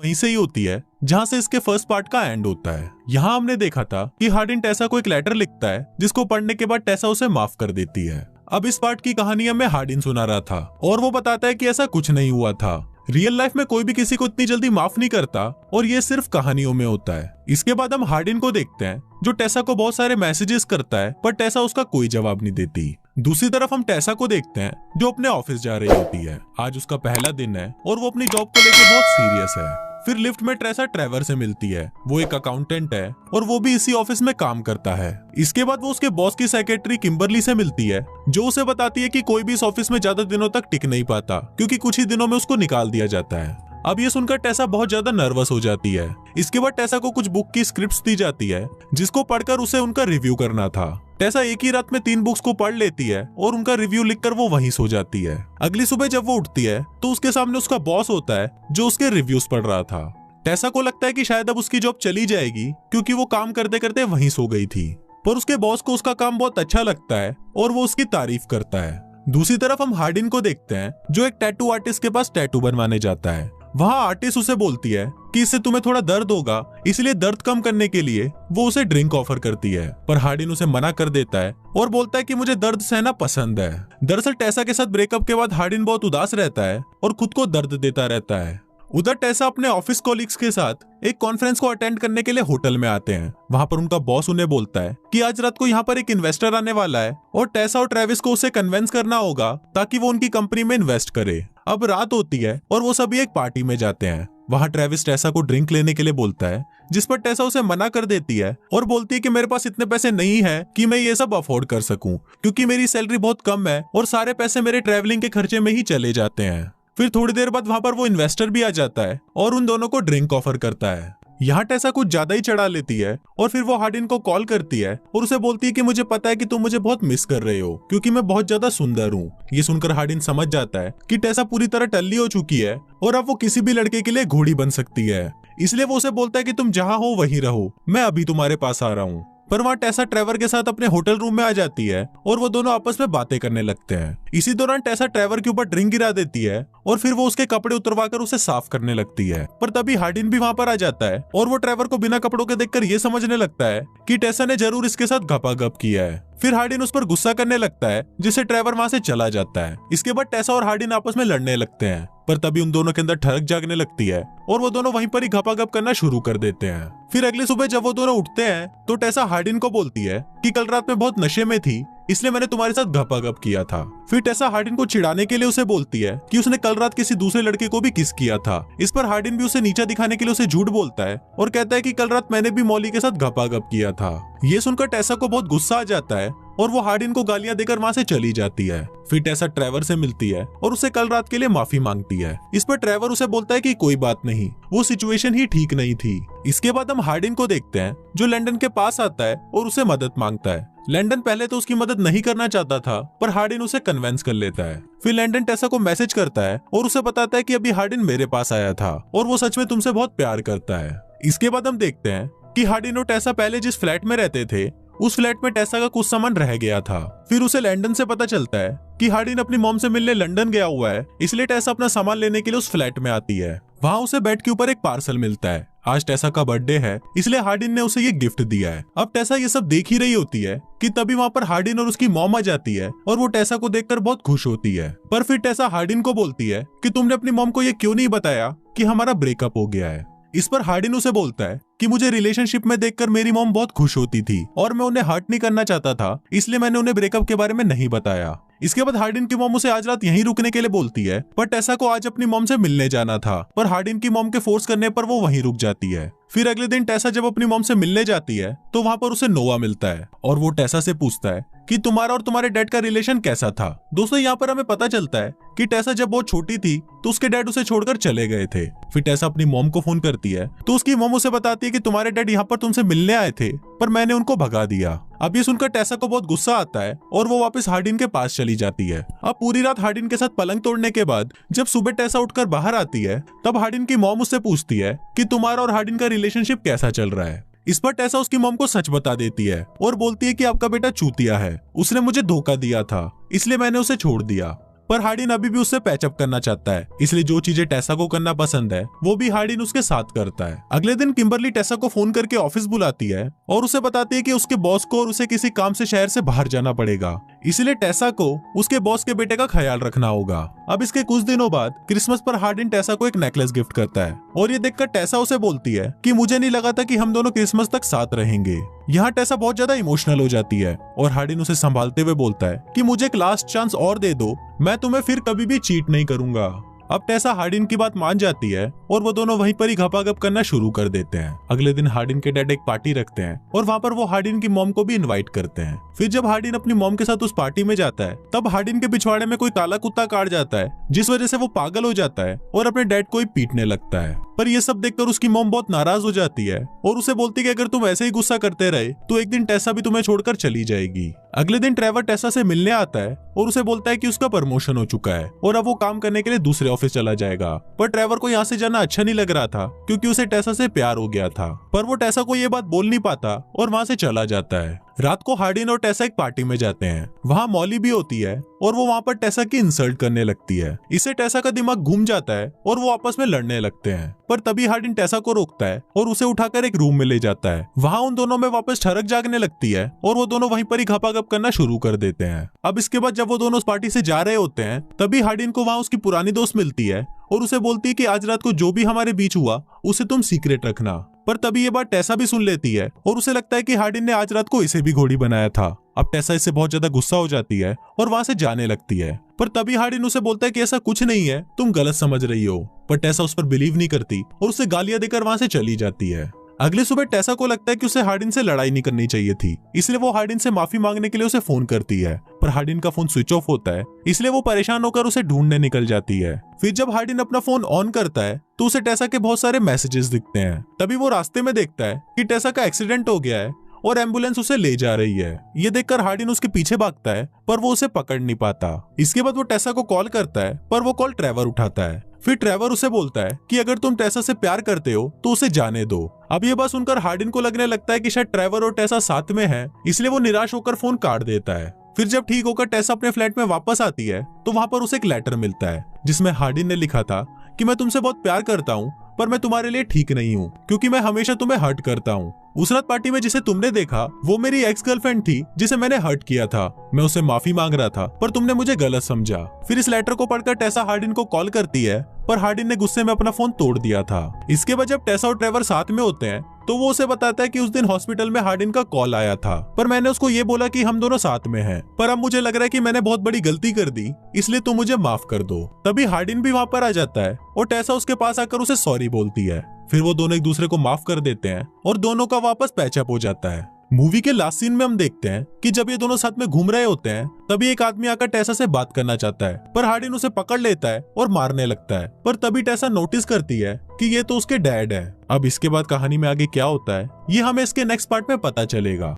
वहीं से ही होती है जहां से इसके फर्स्ट पार्ट का एंड होता है। यहाँ हमने देखा था कि हार्डिन टेसा को एक लेटर लिखता है जिसको पढ़ने के बाद टेसा उसे माफ कर देती है। अब इस पार्ट की कहानी हमें हार्डिन सुना रहा था और वो बताता है कि ऐसा कुछ नहीं हुआ था। रियल लाइफ में कोई भी किसी को इतनी जल्दी माफ नहीं करता और ये सिर्फ कहानियों में होता है। इसके बाद हम हार्डिन को देखते हैं जो टेसा को बहुत सारे मैसेजेस करता है पर टेसा उसका कोई जवाब नहीं देती। दूसरी तरफ हम टेसा को देखते हैं जो अपने ऑफिस जा रही होती है। आज उसका पहला दिन है और वो अपनी जॉब को लेकर बहुत सीरियस है। फिर लिफ्ट में टेसा ट्रेवर से मिलती है। वो एक अकाउंटेंट है और वो भी इसी ऑफिस में काम करता है। इसके बाद वो उसके बॉस की सेक्रेटरी किम्बरली से मिलती है जो उसे बताती है कि कोई भी इस ऑफिस में ज्यादा दिनों तक टिक नहीं पाता क्योंकि कुछ ही दिनों में उसको निकाल दिया जाता है। अब ये सुनकर टेसा बहुत ज्यादा नर्वस हो जाती है। इसके बाद टेसा को कुछ बुक की स्क्रिप्ट्स दी जाती है जिसको पढ़कर उसे उनका रिव्यू करना था। टेसा एक ही रात में 3 बुक्स को पढ़ लेती है और उनका रिव्यू लिखकर वो वहीं सो जाती है। अगली सुबह जब वो उठती है तो उसके सामने उसका बॉस होता है जो उसके रिव्यूज पढ़ रहा था। टेसा को लगता है कि शायद अब उसकी जॉब चली जाएगी क्योंकि वो काम करते करते वहीं सो गई थी, पर उसके बॉस को उसका काम बहुत अच्छा लगता है और वो उसकी तारीफ करता है। दूसरी तरफ हम हार्डिन को देखते हैं जो एक टैटू आर्टिस्ट के पास टैटू बनवाने जाता है। वहाँ आर्टिस्ट उसे बोलती है कि इससे तुम्हें थोड़ा दर्द होगा, इसलिए दर्द कम करने के लिए वो उसे ड्रिंक ऑफर करती है, पर हार्डिन उसे मना कर देता है और बोलता है कि मुझे दर्द सहना पसंद है। दरअसल टेसा के साथ ब्रेकअप के बाद हार्डिन बहुत उदास रहता है और खुद को दर्द देता रहता है। उधर टेसा अपने ऑफिस कॉलीग्स के साथ एक कॉन्फ्रेंस को अटेंड करने के लिए होटल में आते हैं। वहां पर उनका बॉस उन्हें बोलता है कि आज रात को यहाँ पर एक इन्वेस्टर आने वाला है और टेसा और ट्रेविस को उसे कन्विंस करना होगा ताकि वो उनकी कंपनी में इन्वेस्ट करे। अब रात होती है और वो सभी एक पार्टी में जाते हैं। वहाँ ट्रेविस टेसा को ड्रिंक लेने के लिए बोलता है जिस पर टेसा उसे मना कर देती है और बोलती है कि मेरे पास इतने पैसे नहीं है कि मैं ये सब अफोर्ड कर सकूं क्योंकि मेरी सैलरी बहुत कम है और सारे पैसे मेरे ट्रैवलिंग के खर्चे में ही चले जाते हैं। फिर थोड़ी देर बाद वहां पर वो इन्वेस्टर भी आ जाता है और उन दोनों को ड्रिंक ऑफर करता है। यहाँ टेसा कुछ ज्यादा ही चढ़ा लेती है और फिर वो हार्डिन को कॉल करती है और उसे बोलती है कि मुझे पता है कि तुम मुझे बहुत मिस कर रहे हो क्योंकि मैं बहुत ज्यादा सुंदर हूँ। ये सुनकर हार्डिन समझ जाता है कि टेसा पूरी तरह टल्ली हो चुकी है और अब वो किसी भी लड़के के लिए घोड़ी बन सकती है। इसलिए वो उसे बोलता है कि तुम जहाँ हो वहीं रहो, मैं अभी तुम्हारे पास आ रहा हूँ। पर वहाँ टेसा ट्रेवर के साथ अपने होटल रूम में आ जाती है और वो दोनों आपस में बातें करने लगते हैं। इसी दौरान टेसा ट्रेवर के ऊपर ड्रिंक गिरा देती है और फिर वो उसके कपड़े उतरवाकर उसे साफ करने लगती है। पर तभी हार्डिन भी वहाँ पर आ जाता है और वो ट्रेवर को बिना कपड़ों के देखकर ये समझने लगता है कि टेसा ने जरूर इसके साथ घपाघप किया है। फिर हार्डिन उस पर गुस्सा करने लगता है जिससे ट्रेवर वहाँ से चला जाता है। इसके बाद टेसा और हार्डिन आपस में लड़ने लगते हैं, पर तभी उन दोनों के अंदर ठड़क जागने लगती है और वो दोनों वहीं पर ही घपाघप करना शुरू कर देते हैं। फिर अगली सुबह जब वो दोनों उठते हैं तो टेसा हार्डिन को बोलती है कि कल रात में बहुत नशे में थी इसलिए मैंने तुम्हारे साथ घपाघप किया था। फिर टेसा हार्डिन को चिढ़ाने के लिए उसे बोलती है कि उसने कल रात किसी दूसरे लड़के को भी किस किया था। इस पर हार्डिन भी उसे नीचा दिखाने के लिए उसे झूठ बोलता है और कहता है कि कल रात मैंने भी मॉली के साथ घपाघप किया था। ये सुनकर टेसा को बहुत गुस्सा आ जाता है और वो हार्डिन को गालियां देकर वहां से चली जाती है। फिर टेसा ट्रेवर से मिलती है और उसे कल रात के लिए माफी मांगती है। इस पर ट्रेवर उसे बोलता है कि कोई बात नहीं, वो सिचुएशन ही ठीक नहीं थी। इसके बाद हम हार्डिन को देखते हैं जो लंदन के पास आता है और उसे मदद मांगता है। लंदन पहले तो उसकी मदद नहीं करना चाहता था पर हार्डिन उसे कन्विंस कर लेता है। फिर लंदन टेसा को मैसेज करता है और उसे बताता है कि अभी हार्डिन मेरे पास आया था और वो सच में तुमसे बहुत प्यार करता है। इसके बाद हम देखते हैं कि हार्डिन और टेसा पहले जिस फ्लैट में रहते थे उस फ्लैट में टेसा का कुछ सामान रह गया था। फिर उसे लंदन से पता चलता है कि हार्डिन अपनी मॉम से मिलने लंदन गया हुआ है, इसलिए टेसा अपना सामान लेने के लिए उस फ्लैट में आती है। वहाँ उसे बेड के ऊपर एक पार्सल मिलता है। आज टेसा का बर्थडे है इसलिए हार्डिन ने उसे ये गिफ्ट दिया है। अब टेसा ये सब देख ही रही होती है कि तभी वहाँ पर हार्डिन और उसकी मॉम आ जाती है और वो टेसा को देखकर बहुत खुश होती है। पर फिर टेसा हार्डिन को बोलती है कि तुमने अपनी मॉम को ये क्यों नहीं बताया कि हमारा ब्रेकअप हो गया है। इस पर हार्डिन उसे बोलता है कि मुझे रिलेशनशिप में देखकर मेरी मॉम बहुत खुश होती थी और मैं उन्हें हर्ट नहीं करना चाहता था, इसलिए मैंने उन्हें ब्रेकअप के बारे में नहीं बताया। इसके बाद हार्डिन की मॉम उसे आज रात यहीं रुकने के लिए बोलती है, पर टेसा को आज अपनी मॉम से मिलने जाना था, पर हार्डिन की मॉम के फोर्स करने पर वो वहीं रुक जाती है। फिर अगले दिन टेसा जब अपनी मॉम से मिलने जाती है तो वहाँ पर उसे नोआ मिलता है और वो टेसा से पूछता है कि तुम्हारा और तुम्हारे डैड का रिलेशन कैसा था। दोस्तों यहाँ पर हमें पता चलता है कि टेसा जब बहुत छोटी थी तो उसके डैड उसे छोड़कर चले गए थे। फिर टेसा अपनी मॉम को फोन करती है तो उसकी मॉम उसे बताती है कि तुम्हारे डैड यहाँ पर तुमसे मिलने आए थे पर मैंने उनको भगा दिया। अब ये सुनकर टेसा को बहुत गुस्सा आता है और वो वापस हार्डिन के पास चली जाती है। अब पूरी रात हार्डिन के साथ पलंग तोड़ने के बाद जब सुबह टेसा उठकर बाहर आती है तब हार्डिन की मॉम उससे पूछती है कि तुम्हारा और हार्डिन का रिलेशनशिप कैसा चल रहा है। इस पर टेसा उसकी मॉम को सच बता देती है और बोलती है कि आपका बेटा चूतिया है, उसने मुझे धोखा दिया था इसलिए मैंने उसे छोड़ दिया। पर हार्डिन अभी भी उससे पैचअप करना चाहता है, इसलिए जो चीजें टेसा को करना पसंद है वो भी हार्डिन उसके साथ करता है। अगले दिन किम्बरली टेसा को फोन करके ऑफिस बुलाती है और उसे बताती है कि उसके बॉस को और उसे किसी काम से शहर से बाहर जाना पड़ेगा, इसलिए टेसा को उसके बॉस के बेटे का ख्याल रखना होगा। अब इसके कुछ दिनों बाद क्रिसमस पर हार्डिन टेसा को एक नेकलेस गिफ्ट करता है और ये देखकर टेसा उसे बोलती है कि मुझे नहीं लगा था कि हम दोनों क्रिसमस तक साथ रहेंगे। यहाँ टेसा बहुत ज्यादा इमोशनल हो जाती है और हार्डिन उसे संभालते हुए बोलता है कि मुझे एक लास्ट चांस और दे दो, मैं तुम्हें फिर कभी भी चीट नहीं करूंगा। अब टेसा हार्डिन की बात मान जाती है और वो दोनों वहीं पर ही घपाघप करना शुरू कर देते हैं। अगले दिन हार्डिन के डैड एक पार्टी रखते हैं और वहाँ पर वो हार्डिन की मॉम को भी इनवाइट करते हैं। फिर जब हार्डिन अपनी मॉम के साथ उस पार्टी में जाता है तब हार्डिन के पिछवाड़े में कोई काला कुत्ता काट जाता है, जिस वजह से वो पागल हो जाता है और अपने डैड को ही पीटने लगता है। पर ये सब देखकर उसकी मॉम बहुत नाराज हो जाती है और उसे बोलती है कि अगर तुम ऐसे ही गुस्सा करते रहे तो एक दिन टेसा भी तुम्हें छोड़कर चली जाएगी। अगले दिन ट्रेवर टेसा से मिलने आता है और उसे बोलता है कि उसका प्रमोशन हो चुका है और अब वो काम करने के लिए दूसरे ऑफिस चला जाएगा। पर ट्रेवर को यहाँ से जाना अच्छा नहीं लग रहा था क्योंकि उसे टेसा से प्यार हो गया था, पर वो टेसा को ये बात बोल नहीं पाता और वहाँ से चला जाता है। रात को हार्डिन और टेसा एक पार्टी में जाते हैं, वहाँ मॉली भी होती है और वो वहाँ पर टेसा की इंसल्ट करने लगती है। इससे टेसा का दिमाग घूम जाता है और वो आपस में लड़ने लगते हैं, पर तभी हार्डिन टेसा को रोकता है और उसे उठाकर एक रूम में ले जाता है। वहाँ उन दोनों में वापस ठरक जागने लगती है और वो दोनों वहीं पर ही घपाघप करना शुरू कर देते हैं। अब इसके बाद जब वो दोनों उस पार्टी से जा रहे होते हैं तभी हार्डिन को वहाँ उसकी पुरानी दोस्त मिलती है और उसे बोलती है कि आज रात को जो भी हमारे बीच हुआ उसे तुम सीक्रेट रखना। पर तभी ये बात टेसा भी सुन लेती है और उसे लगता है कि हार्डिन ने आज रात को इसे भी घोड़ी बनाया था। अब टेसा इससे बहुत ज्यादा गुस्सा हो जाती है और वहां से जाने लगती है, पर तभी हार्डिन उसे बोलता है कि ऐसा कुछ नहीं है, तुम गलत समझ रही हो। पर टेसा उस पर बिलीव नहीं करती और उसे गालियां देकर वहां से चली जाती है। अगली सुबह टेसा को लगता है कि उसे हार्डिन से लड़ाई नहीं करनी चाहिए थी, इसलिए वो हार्डिन से माफी मांगने के लिए उसे फोन करती है, पर हार्डिन का फोन स्विच ऑफ होता है, इसलिए वो परेशान होकर उसे ढूंढने निकल जाती है। फिर जब हार्डिन अपना फोन ऑन करता है तो उसे टेसा के बहुत सारे मैसेजेस दिखते हैं। तभी वो रास्ते में देखता है कि टेसा का एक्सीडेंट हो गया है और एम्बुलेंस उसे ले जा रही है। ये देखकर हार्डिन उसके पीछे भागता है पर वो उसे पकड़ नहीं पाता। इसके बाद वो टेसा को कॉल करता है पर वो कॉल ट्रेवर उठाता है। फिर ट्रेवर उसे बोलता है कि अगर तुम टेसा से प्यार करते हो तो उसे जाने दो। अब ये बात सुनकर हार्डिन को लगने लगता है कि शायद ट्रेवर और टेसा साथ में है, इसलिए वो निराश होकर फोन काट देता है। फिर जब ठीक होकर टेसा अपने फ्लैट में वापस आती है तो वहाँ पर उसे एक लेटर मिलता है जिसमें हार्डिन ने लिखा था कि मैं तुमसे बहुत प्यार करता हूँ पर मैं तुम्हारे लिए ठीक नहीं हूँ क्योंकि मैं हमेशा तुम्हें हर्ट करता हूँ। उस रात पार्टी में जिसे तुमने देखा वो मेरी एक्स गर्लफ्रेंड थी जिसे मैंने हर्ट किया था। मैं उसे माफी मांग रहा था पर तुमने मुझे गलत समझा। फिर इस लेटर को पढ़कर टेसा हार्डिन को कॉल करती है पर हार्डिन ने गुस्से में अपना फोन तोड़ दिया था। इसके बाद जब टेसा और ट्रेवर साथ में होते हैं तो वो उसे बताता है कि उस दिन हॉस्पिटल में हार्डिन का कॉल आया था पर मैंने उसको ये बोला कि हम दोनों साथ में हैं, पर अब मुझे लग रहा है कि मैंने बहुत बड़ी गलती कर दी, इसलिए तुम मुझे माफ कर दो। तभी हार्डिन भी वहाँ पर आ जाता है और टेसा उसके पास आकर उसे सॉरी बोलती है। फिर वो दोनों एक दूसरे को माफ कर देते हैं और दोनों का वापस पैचअप हो जाता है। मूवी के लास्ट सीन में हम देखते हैं कि जब ये दोनों साथ में घूम रहे होते हैं तभी एक आदमी आकर टेसा से बात करना चाहता है पर हार्डिन उसे पकड़ लेता है और मारने लगता है, पर तभी टेसा नोटिस करती है कि ये तो उसके डैड है। अब इसके बाद कहानी में आगे क्या होता है ये हमें इसके नेक्स्ट पार्ट में पता चलेगा।